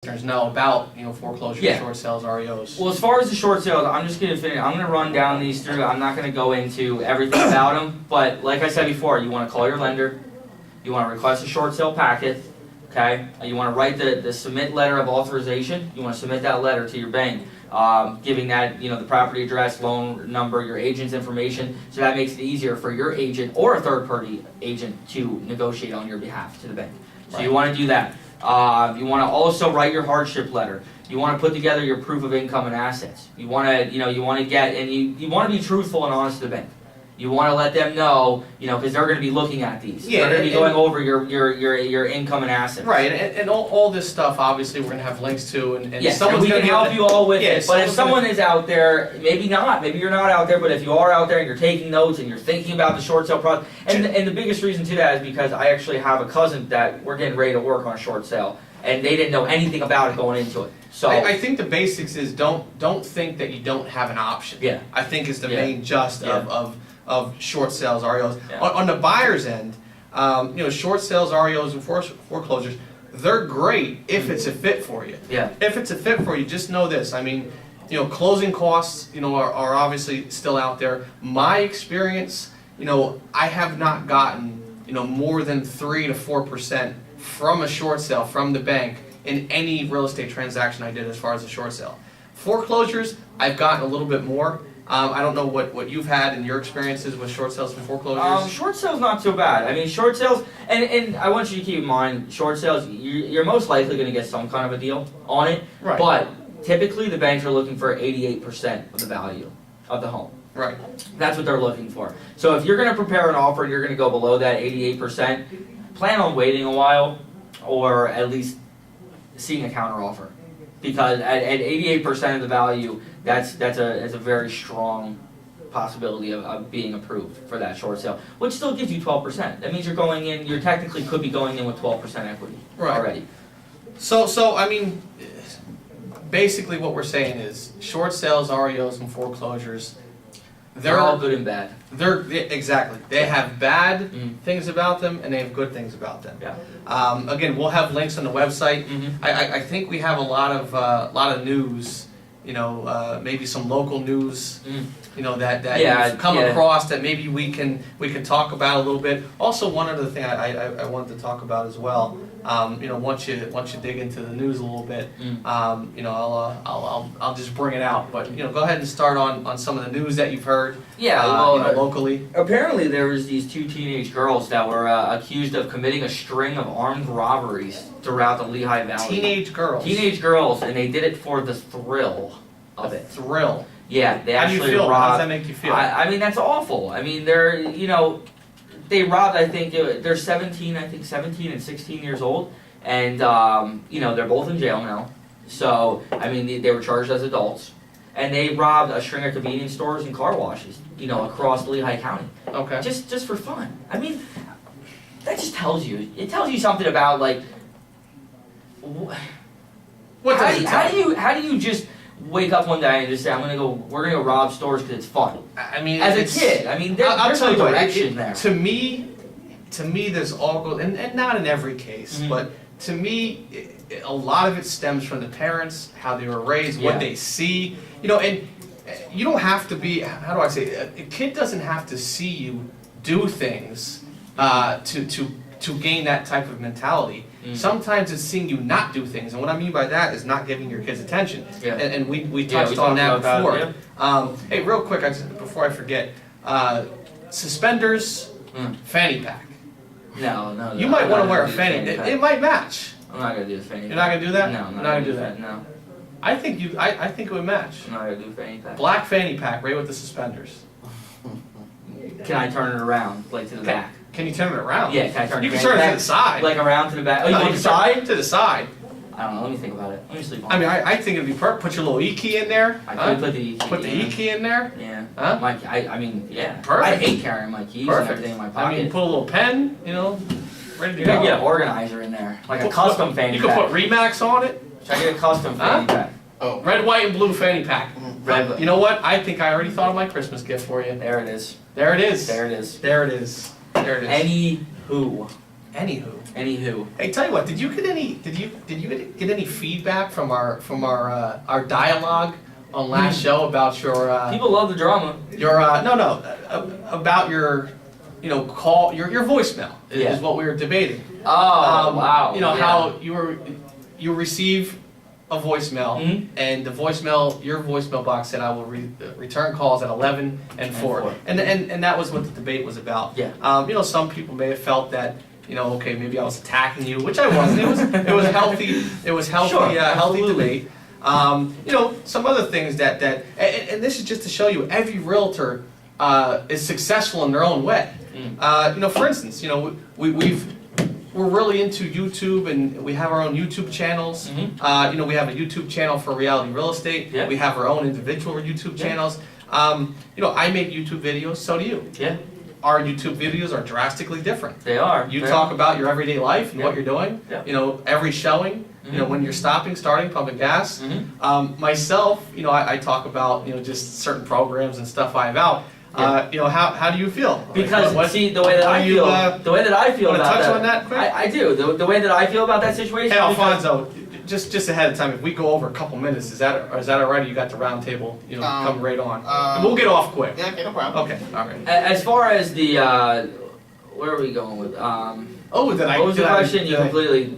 listeners know about, foreclosures, Yeah. short sales, REOs. Well, as far as the short sales, I'm just going to finish. I'm going to run down these through. I'm not going to go into everything about them. But like I said before, you want to call your lender. You want to request a short sale packet. Okay. You want to write the submit letter of authorization. You want to submit that letter to your bank, giving that the property address, loan number, your agent's information. So that makes it easier for your agent or a third party agent to negotiate on your behalf to the bank. So Right. you want to do that. You want to also write your hardship letter. You want to put together your proof of income and assets. You want to, you want to get, and you want to be truthful and honest to the bank. You want to let them know, because they're going to be looking at these. Yeah, they're going to be going over your income and assets. Right, and all this stuff, obviously, we're going to have links to, and Yes, and someone's we going can to help you all with it. But if someone's someone is out there, maybe not, maybe you're not out there, but if you are out there and you're taking notes and you're thinking about the short sale process, and the biggest reason to that is because I actually have a cousin that we're getting ready to work on a short sale, and they didn't know anything about it going into it. So I think the basics is don't think that you don't have an option. Yeah. I think is the Yeah. main gist Yeah. of short sales, REOs. Yeah. On the buyer's end, short sales, REOs, and foreclosures, they're great if it's a fit for you. Yeah. If it's a fit for you, just know this. I mean, closing costs, are obviously still out there. My experience, I have not gotten, more than 3 to 4% from a short sale from the bank in any real estate transaction I did as far as a short sale. Foreclosures, I've gotten a little bit more. I don't know what you've had in your experiences with short sales and foreclosures. Short sales not so bad. I mean, short sales, and I want you to keep in mind, short sales, you're most likely going to get some kind of a deal on it. Right. But typically, the banks are looking for 88% of the value of the home. Right. That's what they're looking for. So if you're going to prepare an offer and you're going to go below that 88%, plan on waiting a while, or at least seeing a counter offer, because at 88% of the value, that's a very strong possibility of being approved for that short sale, which still gives you 12%. That means you're going in, you technically could be going in with 12% equity already. So I mean, basically what we're saying is short sales, REOs, and foreclosures, They're all good and bad. Exactly. They have bad things about them, and they have good things about them. Yeah. Again, we'll have links on the website. I think we have a lot of news. Maybe some local news. That you've come across that maybe we can talk about a little bit. Also, one other thing I wanted to talk about as well. Once you dig into the news a little bit, I'll just bring it out. But go ahead and start on some of the news that you've heard. Yeah, locally. Apparently, there was these two teenage girls that were accused of committing a string of armed robberies throughout the Lehigh Valley. Teenage girls, and they did it for the thrill of it. Thrill. Yeah, they How do actually you feel? robbed. How does that make you feel? I mean, that's awful. I mean, they're they robbed. I think they're 17. I think 17 and 16 years old, and they're both in jail now. So I mean, they were charged as adults, and they robbed a string of convenience stores and car washes, across Lehigh County. Okay. Just for fun. I mean, that just tells you. It tells you something about like. How do you just wake up one day and just say, we're gonna go rob stores because it's fun? I mean, as a kid, I mean, there's no direction there. To me, there's all good, and not in every case, but to me, a lot of it stems from the parents, how they were raised, what they see, and you don't have to be. How do I say? A kid doesn't have to see you do things to gain that type of mentality. Sometimes it's seeing you not do things, and what I mean by that is not giving your kids attention. Yeah. And we touched on that before. That, Hey, real quick, before I forget, suspenders, fanny pack. No. You might want to wear a fanny. It might match. I'm not gonna do the fanny pack. You're not gonna do that? No, I'm not gonna do that. No. I think it would match. I'm not gonna do fanny pack. Black fanny pack, right with the suspenders. Can I turn it around, like to the back? Can you turn it around? Yeah, can I turn it? You can turn it to the side. Like around to the back. Oh, you want the side? To the side. I don't know. Let me think about it. Let me sleep on it. I mean, I think it'd be perfect. Put your little E key in there. I could put the E key. Put the E key in there. Yeah. Huh? I mean, yeah. Perfect. I hate carrying my keys and everything in my pocket. I mean, put a little pen, ready to You go. gotta get an organizer in there, like a custom fanny pack. You could put Remax on it. Should I get a custom fanny pack? Oh, red, white, and blue fanny pack. Red. You know what? I think I already thought of my Christmas gift for you. There it is. There it is. There it is. There it is. There it is. Anywho. Anywho. Anywho. Hey, tell you what, did you get any feedback from our dialogue on last show about your People love the drama. about your your voicemail is what we were debating. Oh, wow. How you receive a voicemail, and your voicemail box said, "I will return calls at 11 and 4," and that was what the debate was about. Yeah. Some people may have felt that, okay, maybe I was attacking you, which I wasn't. It was healthy. It was healthy. Sure, Healthy debate. Some other things that and this is just to show you, every realtor is successful in their own way. For instance, we're really into YouTube, and we have our own YouTube channels. We have a YouTube channel for Reality Real Estate. Yeah. We have our own individual YouTube channels. I make YouTube videos, so do you. Yeah. Our YouTube videos are drastically different. They are. You talk about your everyday life and what you're doing. Yeah. Every showing. When you're stopping, starting, pumping gas. Myself, I talk about just certain programs and stuff I have out. How do you feel? Because the way that I feel about touch that, on that quick? I do. The way that I feel about that situation. Hey, Alfonso, just ahead of time, if we go over a couple minutes, is that alright? You got the round table, come right on. And we'll get off quick. Yeah, okay, no problem. Okay, all right. As far as the, where are we going with? What was the question? You completely.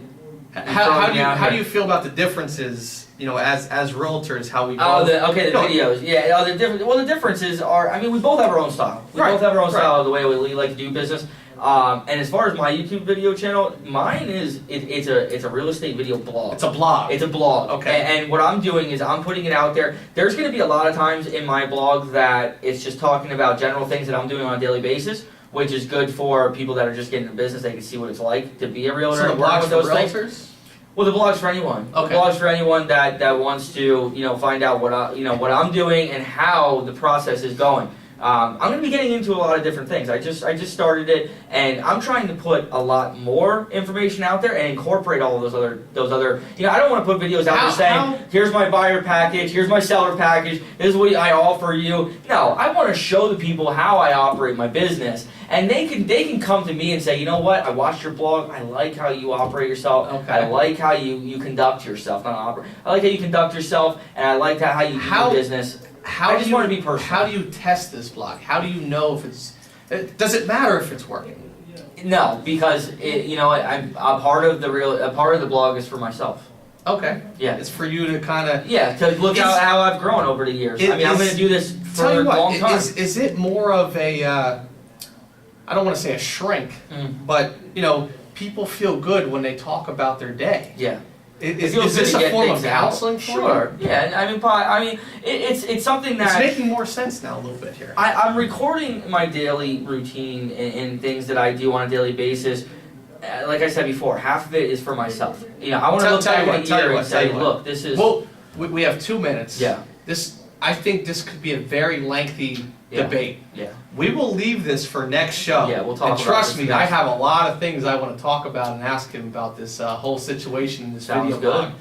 How do you feel about the differences? As realtors, how we. Videos. Yeah, the differences are. We both have our own style. We both have our own style of the way we like to do business. And as far as my YouTube video channel, mine is it's a real estate video blog. It's a blog. It's a blog. Okay. And what I'm doing is I'm putting it out there. There's going to be a lot of times in my blog that it's just talking about general things that I'm doing on a daily basis, which is good for people that are just getting into business. They can see what it's like to be a realtor. So the and work blog's with those for things. realtors? Well, the blog's for anyone. Okay. The blog's for anyone that wants to find out what I'm doing and how the process is going. I'm going to be getting into a lot of different things. I just started it, and I'm trying to put a lot more information out there and incorporate all of those other. I don't want to put videos out there saying, here's my buyer package, here's my seller package, this is what I offer you. No, I want to show the people how I operate my business, and they can come to me and say, you know what, I watched your blog, I like how you operate yourself, I like how you conduct yourself, not operate. I like how you conduct yourself, and I like how you do business. I just want to be personal. How do you test this blog? How do you know if it's? Does it matter if it's working? No, because I'm a part of the blog is for myself. Okay. Yeah. It's for you to kind of. Yeah, to look at how I've grown over the years. I'm going to do this for a long time. Is it more of a? I don't want to say a shrink, but people feel good when they talk about their day. Yeah. Is this a form of counseling for you? Sure. Yeah. It's something that. It's making more sense now a little bit here. I'm recording my daily routine and things that I do on a daily basis. Like I said before, half of it is for myself. I want to look back in a year and say, look, this is. Well, we have 2 minutes. Yeah. I think this could be a very lengthy debate. Yeah. We will leave this for next show. Yeah, we'll talk about this. And trust me, next. I have a lot of things I want to talk about and ask him about this whole situation in this video blog.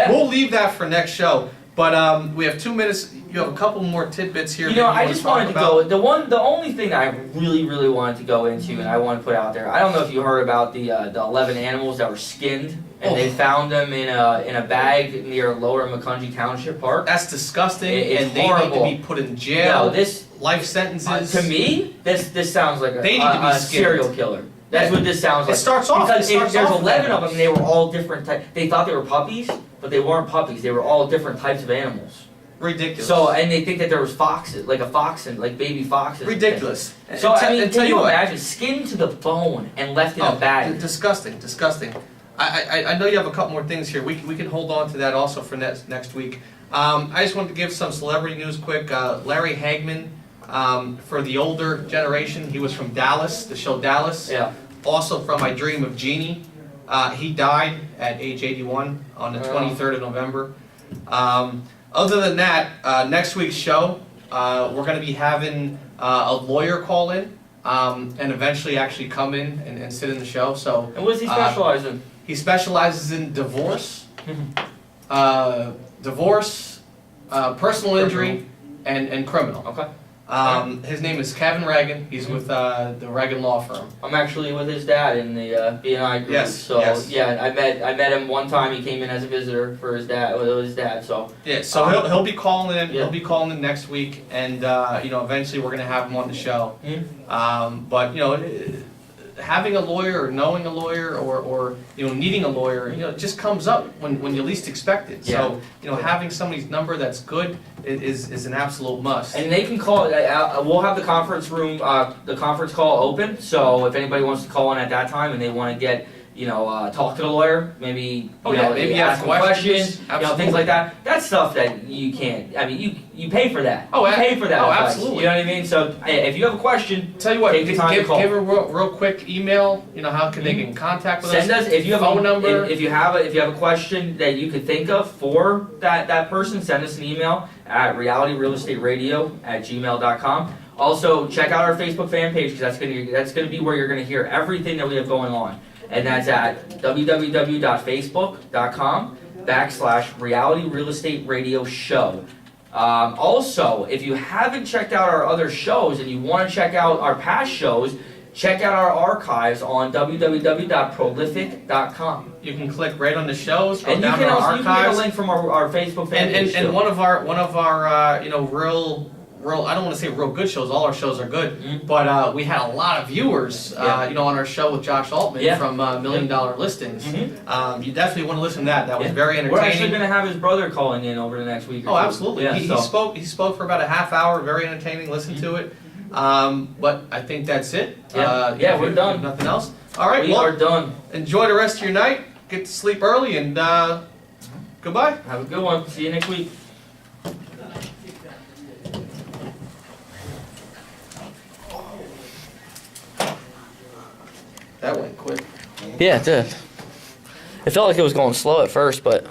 We'll leave that for next show. But we have 2 minutes. You have a couple more tidbits here. I just wanted to go. The only thing that I really wanted to go into, and I want to put out there. I don't know if you heard about the 11 animals that were skinned, and they found them in a bag near Lower Macungie Township Park. That's disgusting, it's and horrible. They need to be put in jail. No, this life sentences. To me, this sounds like a serial killer. That's what this sounds like. It starts off. Because there's 11 of them, and they were all different types. They thought they were puppies, but they weren't puppies. They were all different types of animals. Ridiculous. So, and they think that there was foxes, like a fox and like baby foxes. Ridiculous. So, can you imagine, skinned to the bone and left in a bag? Disgusting. I know you have a couple more things here. We can hold on to that also for next week. I just wanted to give some celebrity news quick. Larry Hagman, for the older generation, he was from Dallas, the show Dallas. Yeah. Also from I Dream of Jeannie. He died at age 81 on the 23rd of November. Other than that, next week's show, we're going to be having a lawyer call in and eventually actually come in and sit in the show. So. And what does he specialize in? He specializes in divorce, personal injury, and criminal. Okay. His name is Kevin Reagan. He's with the Reagan Law Firm. I'm actually with his dad in the B&I group. Yes, So yes. yeah, I met him one time. He came in as a visitor for his dad with his dad. So Yeah, so he'll be calling in. Yeah. He'll be calling in next week, and eventually we're gonna have him on the show. But having a lawyer or knowing a lawyer or needing a lawyer, it just comes up when you least expect it. So having somebody's number that's good is an absolute must. and they can call. We'll have the conference room, the conference call open. So if anybody wants to call in at that time and they want to get talk to the lawyer, maybe maybe ask them questions, things Absolutely. like that. That's stuff that you can't. I mean, you pay for that. Oh, you pay for that. Oh, advice, absolutely. You know what I mean? So if you have a question, Tell you what, take the time to call. give a real quick email. How can they get in contact with Send us? us if you have phone a number. If you have a question that you could think of for that person, send us an email at realityrealestateradio@gmail.com. Also, check out our Facebook fan page because that's gonna be where you're gonna hear everything that we have going on, and that's at www.facebook.com/realityrealestateradio show. Also, if you haven't checked out our other shows and you want to check out our past shows, check out our archives on www.prolific.com. You can click right on the shows, go And you down can to our also get a archives. link from our Facebook fan page. And too. one of our real I don't want to say real good shows. All our shows are good, but we had a lot of viewers. On our show with Josh Altman from $1 Million Listings. You definitely want to listen to that. That was very entertaining. We're actually going to have his brother calling in over the next week. Or Oh, two. absolutely. Yeah, He spoke for about a half hour. Very entertaining. Listen to it. But I think that's it. We're done. Nothing else. All right. We are done. Enjoy the rest of your night. Get to sleep early, and goodbye. Have a good one. See you next week. That went quick. Yeah, it did. It felt like it was going slow at first, but